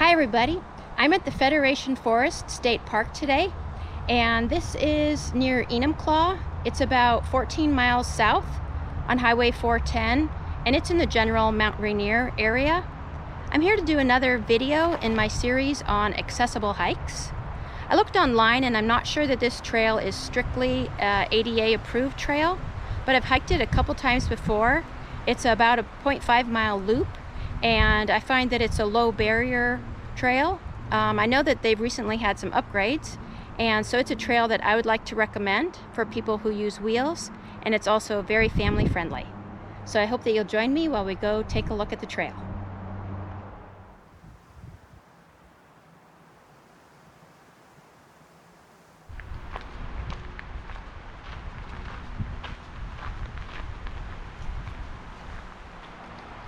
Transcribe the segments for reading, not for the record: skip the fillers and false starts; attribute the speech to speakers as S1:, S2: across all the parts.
S1: Hi everybody, I'm at the Federation Forest State Park today, and this is near Enumclaw. It's about 14 miles south on Highway 410, and it's in the general Mount Rainier area. I'm here to do another video in my series on accessible hikes. I looked online and I'm not sure that this trail is strictly ADA approved trail, but I've hiked it a couple times before. It's about a 0.5 mile loop, and I find that it's a low barrier trail. I know that they've recently had some upgrades, and so it's a trail that I would like to recommend for people who use wheels, and it's also very family friendly. So I hope that you'll join me while we go take a look at the trail.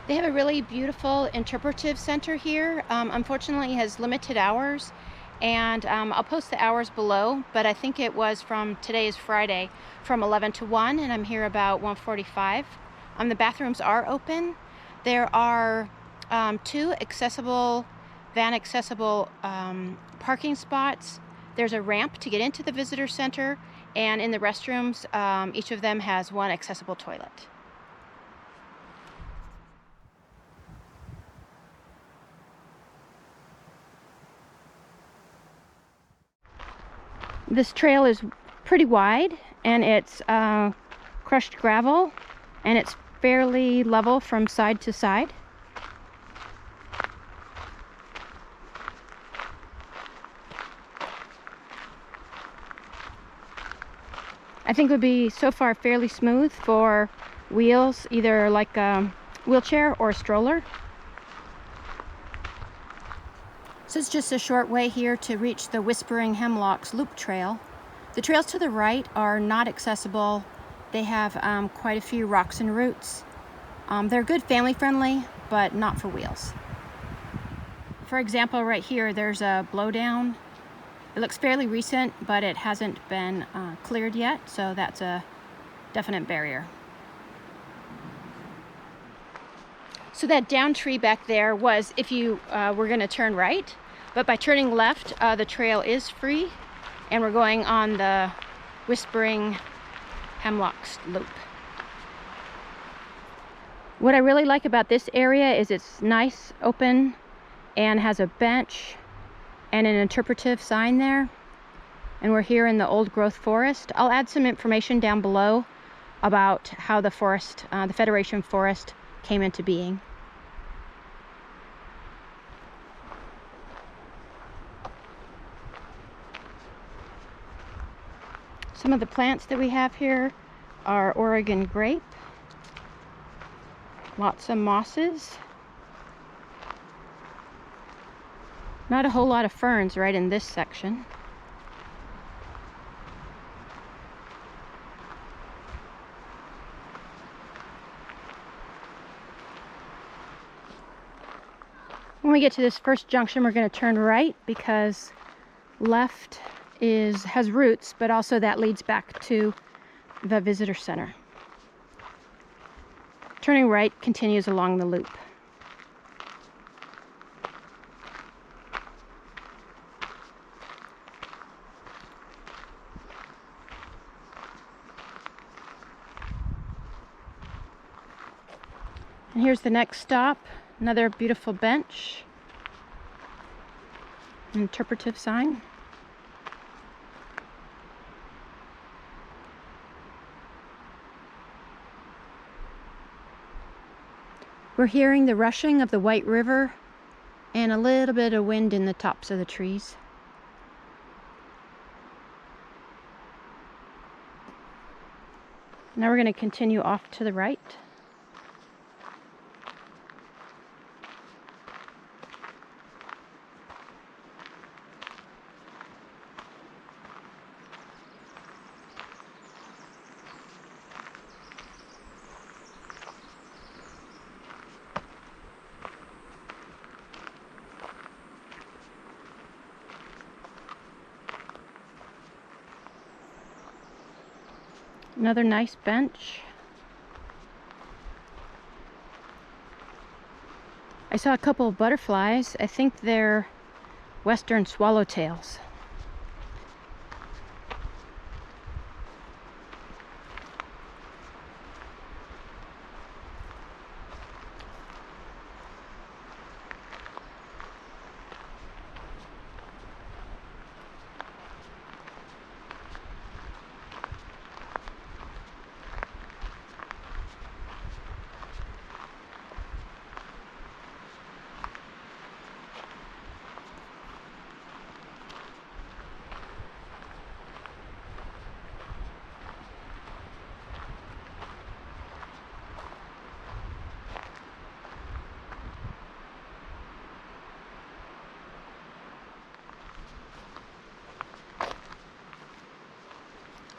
S1: They have a really beautiful interpretive center here. Unfortunately, it has limited hours, and I'll post the hours below, but I think it was today is Friday, from 11 to 1, and I'm here about 1:45. The bathrooms are open. There are two van accessible parking spots. There's a ramp to get into the visitor center, and in the restrooms, each of them has one accessible toilet. This trail is pretty wide, and it's crushed gravel, and it's fairly level from side to side. I think it would be so far fairly smooth for wheels, either like a wheelchair or a stroller. So it's just a short way here to reach the Whispering Hemlocks Loop trail. The trails to the right are not accessible. They have quite a few rocks and roots. They're good family friendly, but not for wheels. For example, right here, there's a blowdown. It looks fairly recent, but it hasn't been cleared yet, so that's a definite barrier. So that down tree back there was if you were going to turn right, but by turning left, the trail is free, and we're going on the Whispering Hemlocks Loop. What I really like about this area is it's nice, open, and has a bench and an interpretive sign there. And we're here in the old growth forest. I'll add some information down below about how the forest, the Federation Forest, came into being. Some of the plants that we have here are Oregon grape, lots of mosses, not a whole lot of ferns right in this section. When we get to this first junction, we're going to turn right because left has roots, but also that leads back to the visitor center. Turning right continues along the loop. And here's the next stop, another beautiful bench, an interpretive sign. We're hearing the rushing of the White River and a little bit of wind in the tops of the trees. Now we're going to continue off to the right. Another nice bench. I saw a couple of butterflies. I think they're western swallowtails.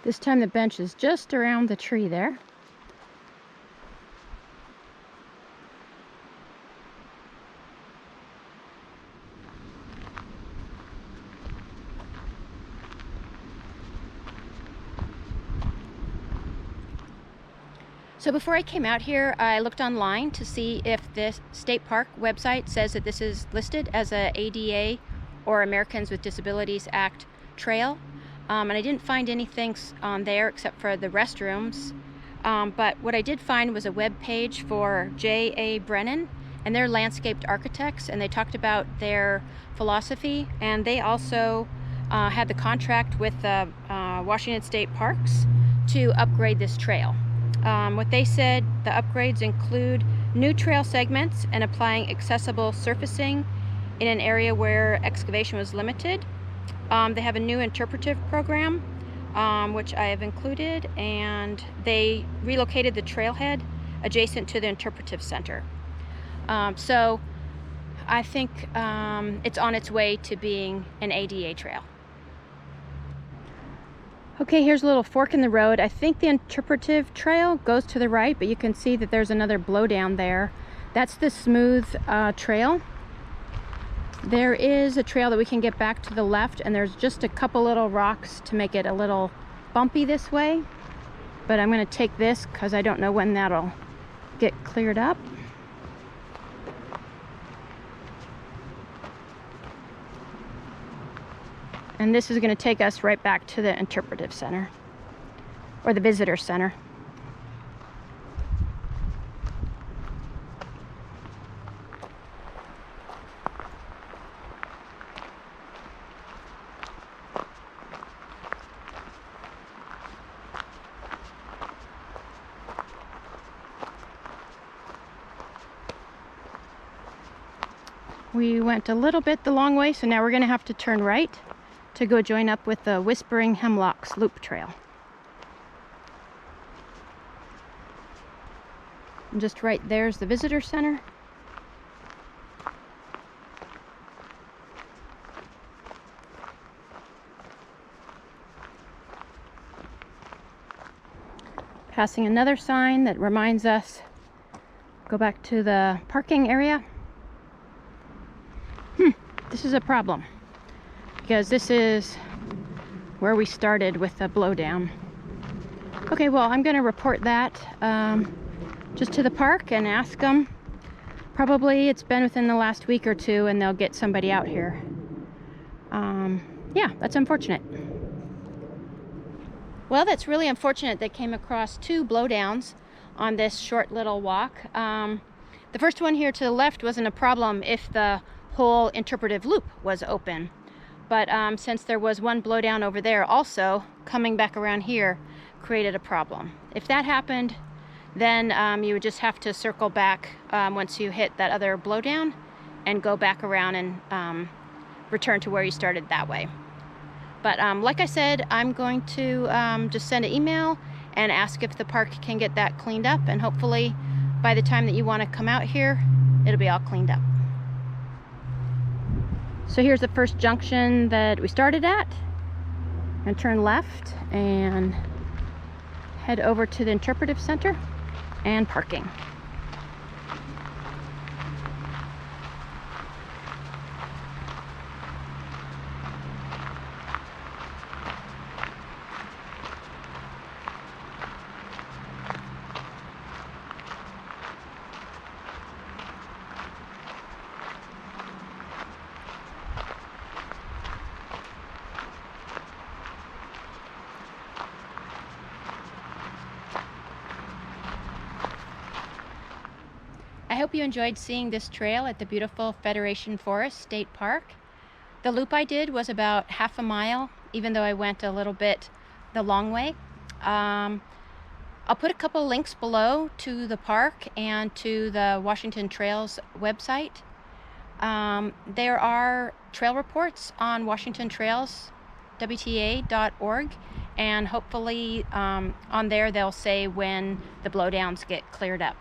S1: This time the bench is just around the tree there. So before I came out here, I looked online to see if this state park website says that this is listed as a ADA or Americans with Disabilities Act trail. And I didn't find anything on there except for the restrooms. But what I did find was a web page for J.A. Brennan, and they're landscaped architects, and they talked about their philosophy, and they also had the contract with the Washington State Parks to upgrade this trail. What they said, the upgrades include new trail segments and applying accessible surfacing in an area where excavation was limited. They have a new interpretive program, which I have included, and they relocated the trailhead adjacent to the Interpretive Center. So I think it's on its way to being an ADA trail. Okay, here's a little fork in the road. I think the interpretive trail goes to the right, but you can see that there's another blowdown there. That's the smooth trail. There is a trail that we can get back to the left, and there's just a couple little rocks to make it a little bumpy this way. But I'm going to take this because I don't know when that'll get cleared up. And this is going to take us right back to the Interpretive Center, or the Visitor Center. We went a little bit the long way, so now we're going to have to turn right to go join up with the Whispering Hemlocks Loop trail. And just right there's the Visitor Center. Passing another sign that reminds us, go back to the parking area. This is a problem, because this is where we started with the blowdown. Okay, well, I'm going to report that just to the park and ask them. Probably it's been within the last week or two, and they'll get somebody out here. Yeah, that's unfortunate. Well, that's really unfortunate. They came across two blowdowns on this short little walk. The first one here to the left wasn't a problem if the whole interpretive loop was open. But since there was one blowdown over there also, coming back around here created a problem. If that happened, then you would just have to circle back once you hit that other blowdown and go back around and return to where you started that way. But like I said, I'm going to just send an email and ask if the park can get that cleaned up, and hopefully by the time that you want to come out here, it'll be all cleaned up. So here's the first junction that we started at, and turn left and head over to the Interpretive Center and parking. hope you enjoyed seeing this trail at the beautiful Federation Forest State Park. The loop I did was about half a mile, even though I went a little bit the long way. I'll put a couple links below to the park and to the Washington Trails website. There are trail reports on Washington Trails, WTA.org, and hopefully on there they'll say when the blowdowns get cleared up.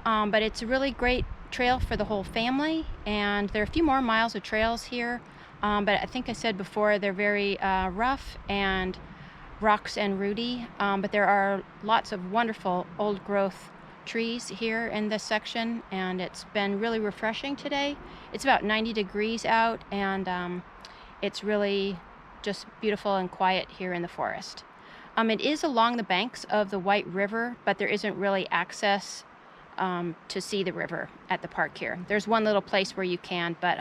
S1: But it's a really great trail for the whole family, and there are a few more miles of trails here, but I think I said before they're very rough and rocks and rooty, but there are lots of wonderful old growth trees here in this section, and it's been really refreshing today. It's about 90 degrees out, and it's really just beautiful and quiet here in the forest. It is along the banks of the White River, but there isn't really access to see the river at the park here. There's one little place where you can, but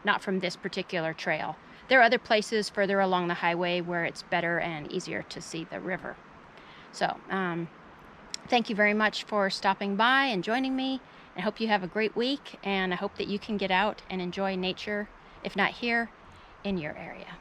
S1: not from this particular trail. There are other places further along the highway where it's better and easier to see the river. So thank you very much for stopping by and joining me. I hope you have a great week, and I hope that you can get out and enjoy nature, if not here, in your area.